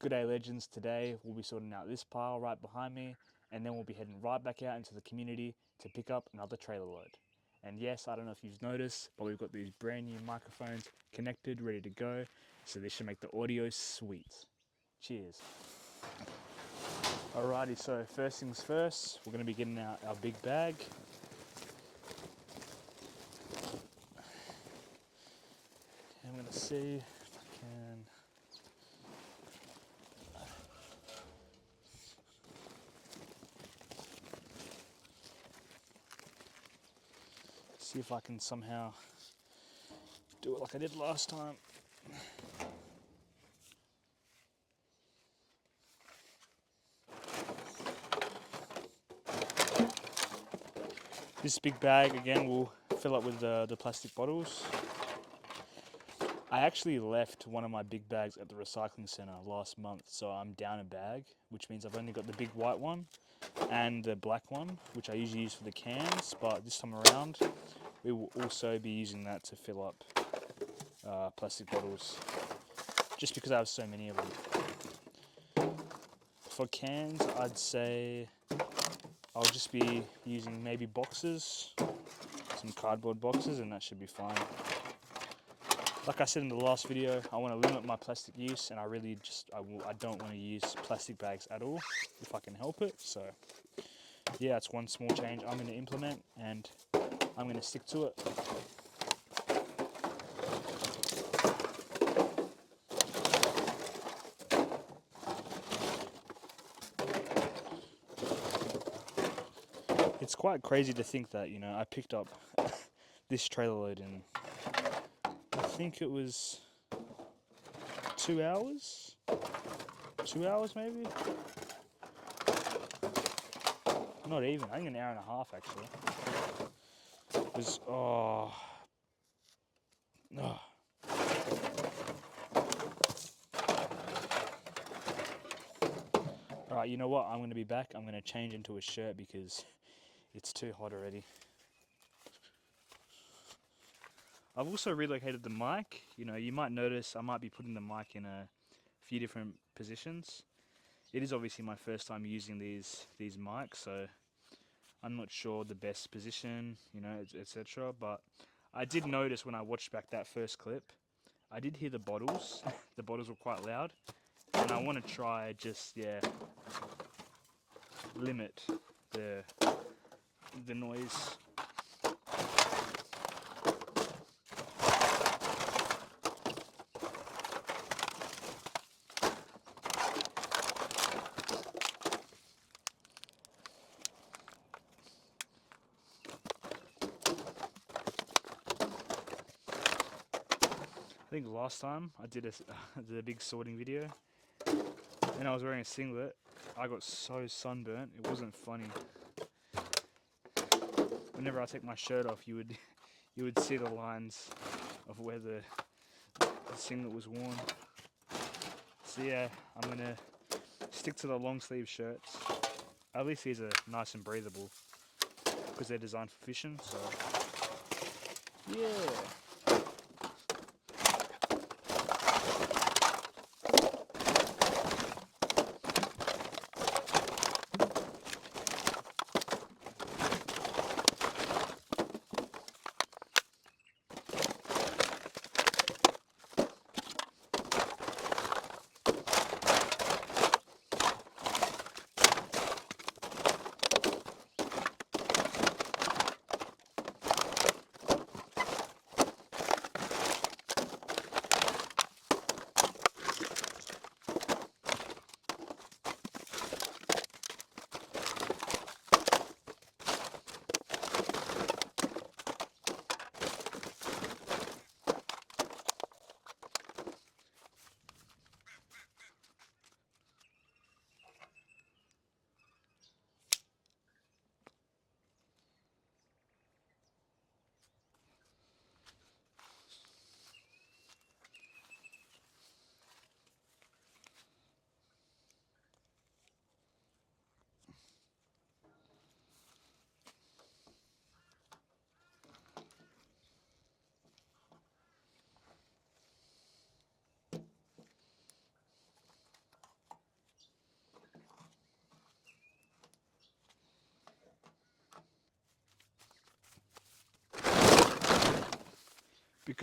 Good day, legends. Today we'll be sorting out this pile right behind me, and then we'll be heading right back out into the community to pick up another trailer load. And yes, I don't know if you've noticed, but we've got these brand new microphones connected, ready to go, so this should make the audio sweet. Cheers. Alrighty, so first things first, we're going to be getting out our big bag. And I'm going to see if I can... see if I can somehow do it like I did last time. This big bag again will fill up with the plastic bottles. I actually left one of my big bags at the recycling centre last month, so I'm down a bag, which means I've only got the big white one and the black one, which I usually use for the cans, but this time around we will also be using that to fill up plastic bottles, just because I have so many of them. For cans, I'd say I'll just be using maybe boxes, some cardboard boxes, and that should be fine. Like I said in the last video, I want to limit my plastic use, and I don't want to use plastic bags at all if I can help it. So yeah, it's one small change I'm going to implement, and I'm going to stick to it. It's quite crazy to think that, you know, I picked up this trailer load in, I think it was 2 hours? 2 hours maybe? Not even, I think an hour and a half actually. It was, Alright, you know what, I'm going to be back. I'm going to change into a shirt because it's too hot already. I've also relocated the mic. You know, you might notice I might be putting the mic in a few different positions. It is obviously my first time using these mics, so I'm not sure the best position, you know, etc. But I did notice when I watched back that first clip, I did hear the bottles. The bottles were quite loud, and I want to try just, limit the noise. I think last time I did a big sorting video, and I was wearing a singlet. I got so sunburnt, it wasn't funny. Whenever I take my shirt off, you would see the lines of where the singlet was worn. So yeah, I'm gonna stick to the long sleeve shirts. At least these are nice and breathable because they're designed for fishing. So yeah.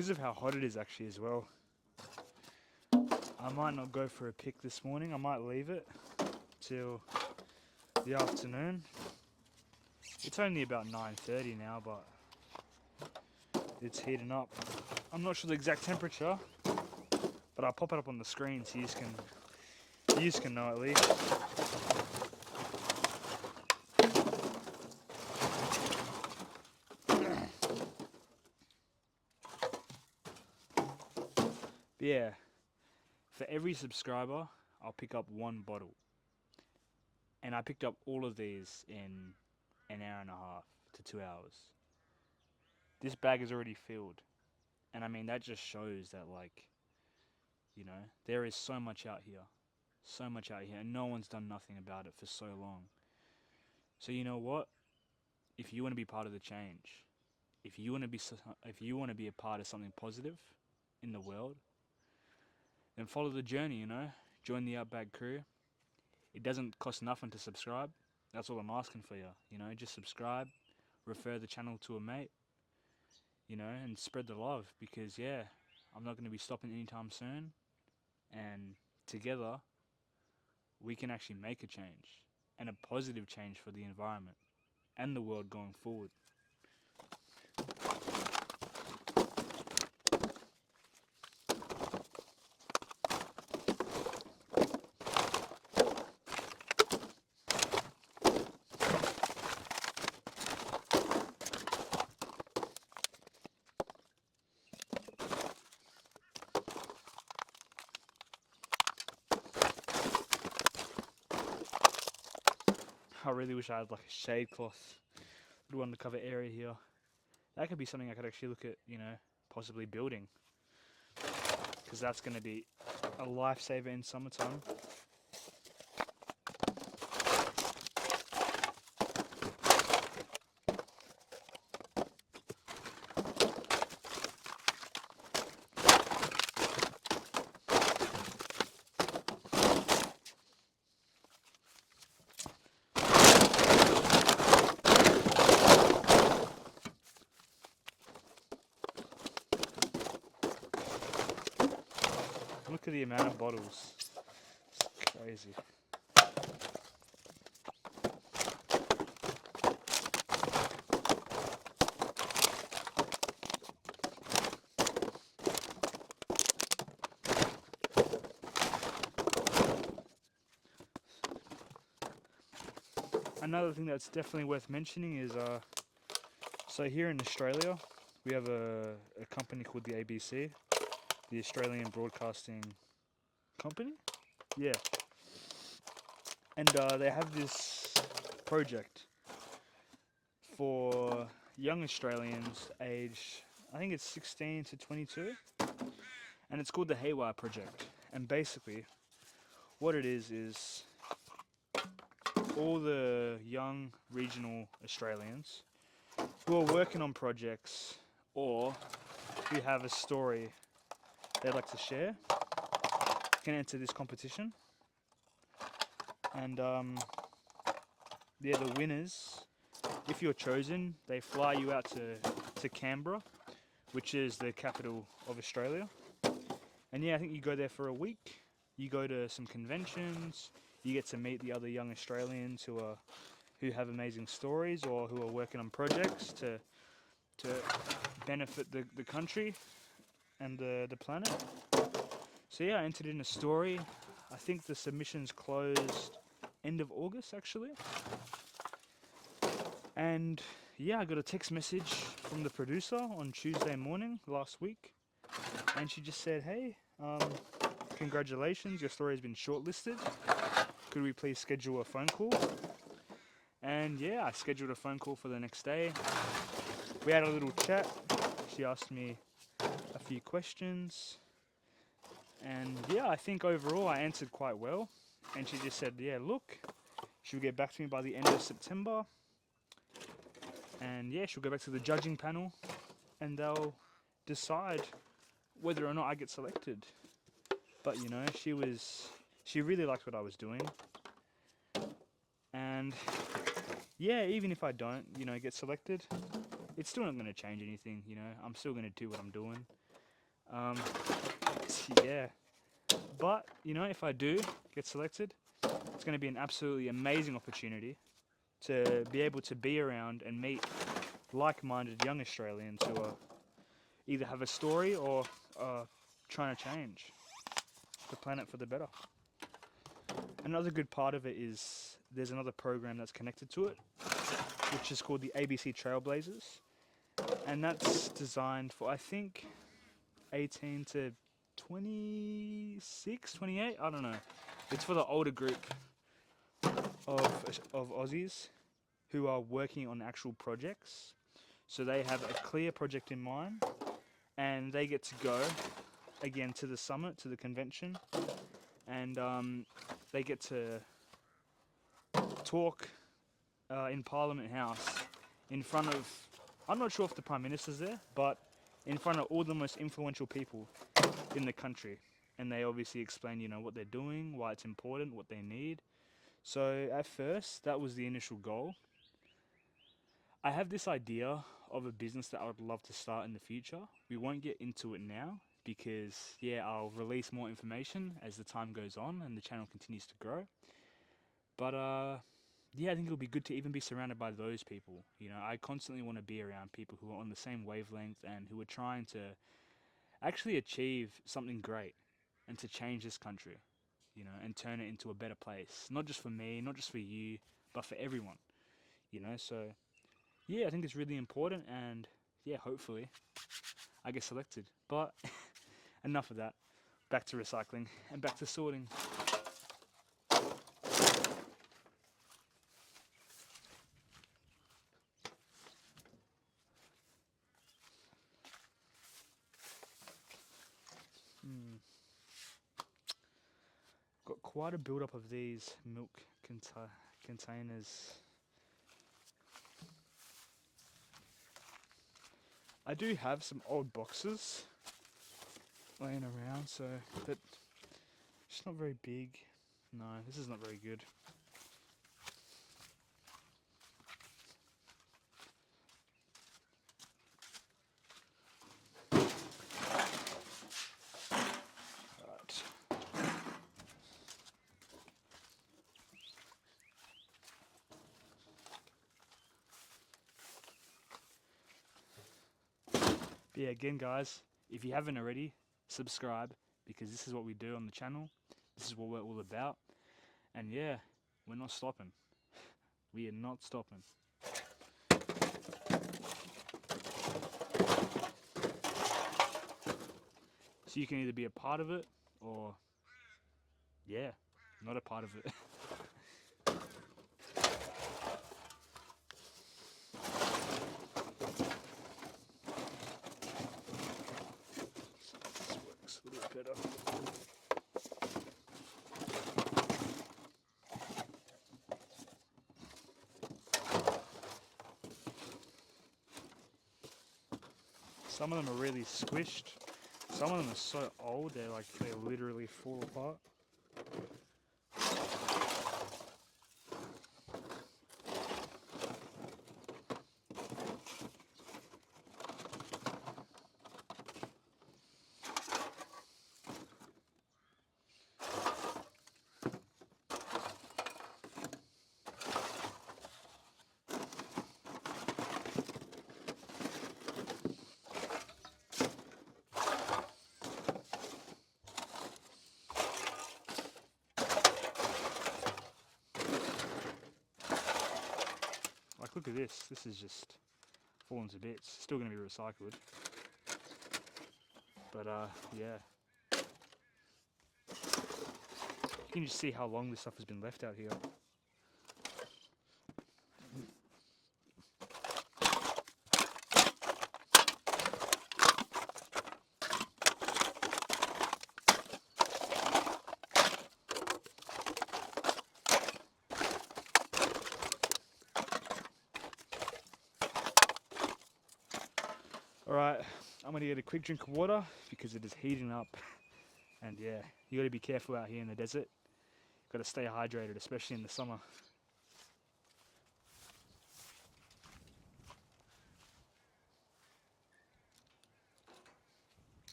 because of how hot it is actually as well, I might not go for a pick this morning. I might leave it till the afternoon. It's only about 9:30 now, but it's heating up. I'm not sure the exact temperature, but I'll pop it up on the screen so you can know at least. But yeah, for every subscriber, I'll pick up one bottle. And I picked up all of these in an hour and a half to 2 hours. This bag is already filled. And I mean, that just shows that, like, you know, there is so much out here. So much out here. And no one's done nothing about it for so long. So you know what? If you want to be part of the change, if you want to be a part of something positive in the world, then follow the journey, you know? Join the Outback Crew. It doesn't cost nothing to subscribe. That's all I'm asking for you, you know? Just subscribe, refer the channel to a mate, you know, and spread the love, because yeah, I'm not going to be stopping anytime soon, and together we can actually make a change, and a positive change for the environment and the world going forward. I really wish I had like a shade cloth, little undercover area here. That could be something I could actually look at, you know, possibly building, because that's going to be a lifesaver in summertime. Look at the amount of bottles. It's crazy. Another thing that's definitely worth mentioning is, so here in Australia, we have a company called the ABC, the Australian Broadcasting Company. Yeah. And they have this project for young Australians aged, I think it's 16 to 22, and it's called the Haywire Project. And basically, what it is all the young regional Australians who are working on projects or who have a story they'd like to share can enter this competition. And they're the winners. If you're chosen, they fly you out to Canberra, which is the capital of Australia. And yeah, I think you go there for a week. You go to some conventions. You get to meet the other young Australians who have amazing stories or who are working on projects to benefit the country and the planet. So yeah, I entered in a story. I think the submissions closed end of August actually. And yeah, I got a text message from the producer on Tuesday morning last week, and she just said, "Hey, congratulations, your story has been shortlisted. Could we please schedule a phone call?" And yeah, I scheduled a phone call for the next day. We had a little chat. She asked me a few questions, and yeah, I think overall I answered quite well. And she just said, "Yeah, look, she'll get back to me by the end of September." And yeah, she'll go back to the judging panel and they'll decide whether or not I get selected. But you know, she really liked what I was doing. And yeah, even if I don't, you know, get selected, it's still not going to change anything, you know. I'm still going to do what I'm doing. Um, yeah. But, you know, if I do get selected, it's going to be an absolutely amazing opportunity to be able to be around and meet like-minded young Australians who are either have a story or are trying to change the planet for the better. Another good part of it is there's another program that's connected to it, which is called the ABC Trailblazers, and that's designed for, I think, 18 to 26, 28, I don't know. It's for the older group of Aussies who are working on actual projects. So they have a clear project in mind, and they get to go again to the summit, to the convention, and they get to talk in Parliament House in front of, I'm not sure if the Prime Minister's there, but in front of all the most influential people in the country. And they obviously explain, you know, what they're doing, why it's important, what they need. So at first, that was the initial goal. I have this idea of a business that I would love to start in the future. We won't get into it now because, yeah, I'll release more information as the time goes on and the channel continues to grow. But yeah, I think it'll be good to even be surrounded by those people. You know, I constantly want to be around people who are on the same wavelength and who are trying to actually achieve something great and to change this country, you know, and turn it into a better place. Not just for me, not just for you, but for everyone, you know. So yeah, I think it's really important, and yeah, hopefully I get selected. But enough of that. Back to recycling and back to sorting. Got quite a build-up of these milk containers. I do have some old boxes laying around, so, but it's not very big. No, this is not very good. Right. But yeah, again, guys, if you haven't already, subscribe, because this is what we do on the channel. This is what we're all about. And yeah, we're not stopping. We are not stopping. So you can either be a part of it or, yeah, not a part of it. This works a little bit better. Some of them are really squished. Some of them are so old, they literally fall apart. Like, look at this. This is just falling to bits. Still going to be recycled. But, yeah. You can just see how long this stuff has been left out here. Alright, I'm going to get a quick drink of water because it is heating up. And yeah, you got to be careful out here in the desert. Got to stay hydrated, especially in the summer.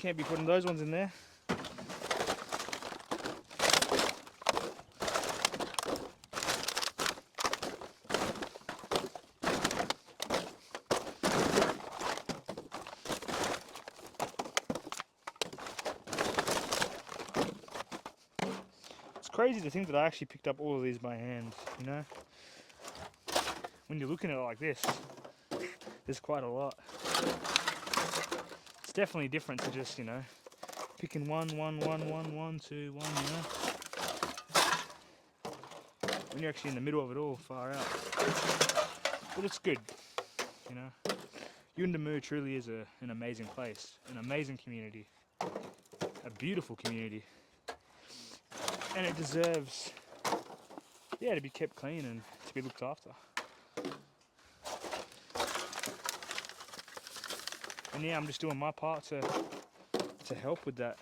Can't be putting those ones in there. It's crazy to think that I actually picked up all of these by hand, you know? When you're looking at it like this, there's quite a lot. It's definitely different to just, you know, picking one, two, one, you know? When you're actually in the middle of it all, far out. But it's good, you know? Yuendamu truly is an amazing place, an amazing community, a beautiful community. And it deserves, yeah, to be kept clean and to be looked after. And yeah, I'm just doing my part to help with that.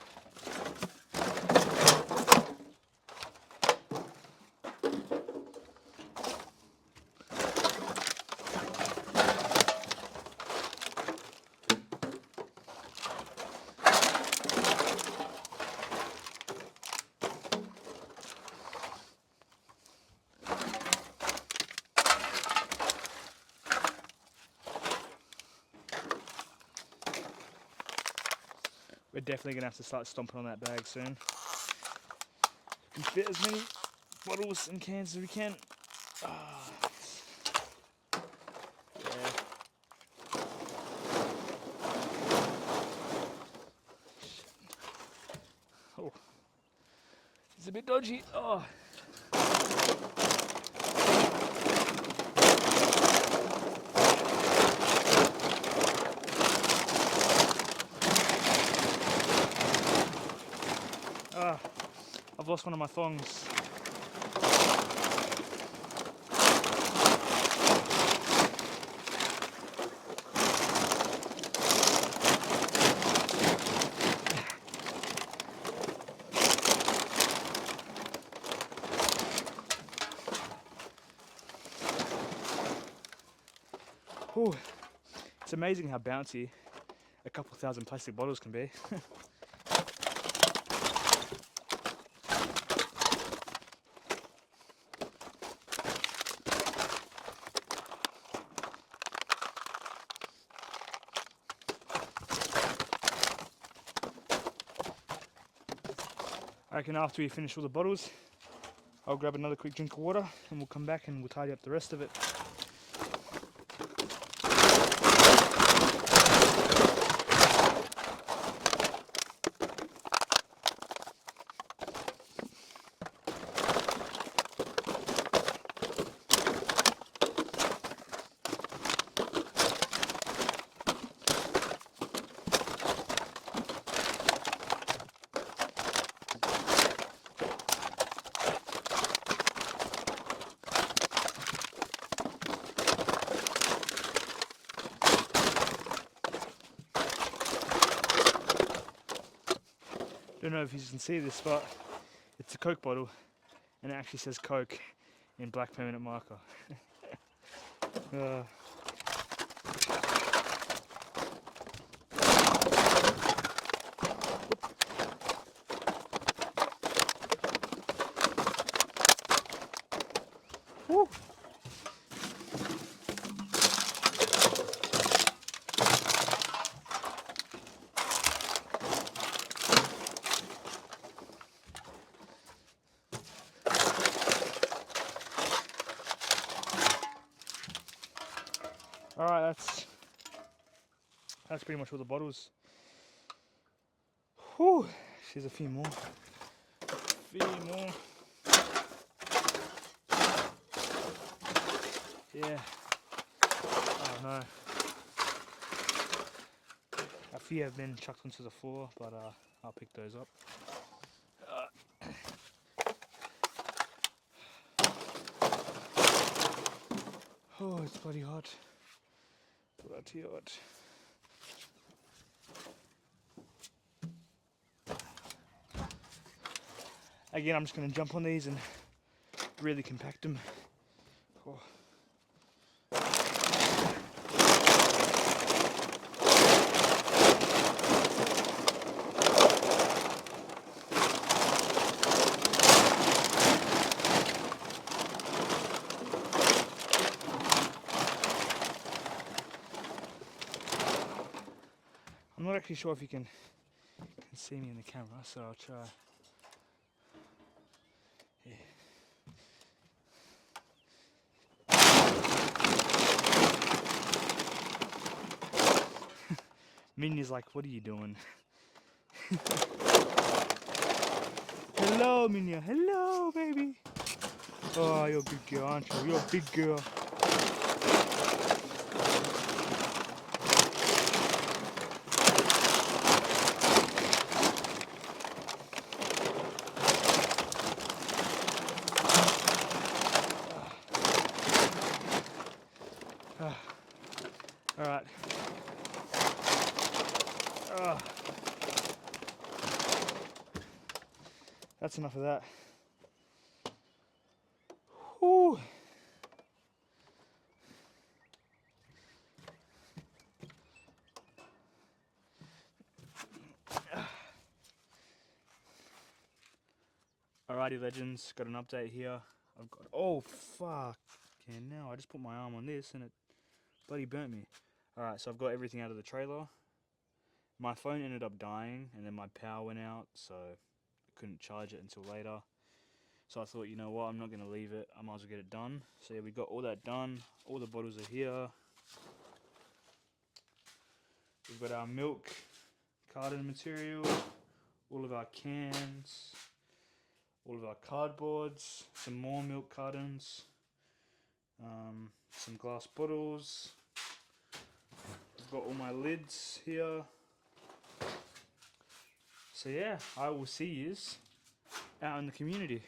We're definitely going to have to start stomping on that bag soon. We can fit as many bottles and cans as we can. Yeah. Oh, it's a bit dodgy. Oh. I've lost one of my thongs. Ooh, it's amazing how bouncy a couple thousand plastic bottles can be. I reckon after we finish all the bottles, I'll grab another quick drink of water and we'll come back and we'll tidy up the rest of it. Don't know if you can see this, but it's a Coke bottle and it actually says Coke in black permanent marker. Woo. Alright, that's pretty much all the bottles. Whew, there's a few more. Yeah. Oh no. A few have been chucked onto the floor, but I'll pick those up. Oh, it's bloody hot. Bloody hot. Again, I'm just going to jump on these and really compact them. Oh. I'm not actually sure if you can see me in the camera, so I'll try. Yeah. Minya's like, what are you doing? Hello, Minya. Hello, baby. Oh, you're a big girl, aren't you? You're a big girl. All right. That's enough of that. Whew. Alrighty, legends, got an update here. I've got, oh fuck, yeah, now I just put my arm on this and it bloody burnt me. Alright, so I've got everything out of the trailer. My phone ended up dying and then my power went out, so I couldn't charge it until later. So I thought, you know what, I'm not going to leave it, I might as well get it done. So yeah, we got all that done, all the bottles are here. We've got our milk carton material, all of our cans, all of our cardboards, some more milk cartons, some glass bottles. I've got all my lids here. So yeah, I will see yous out in the community.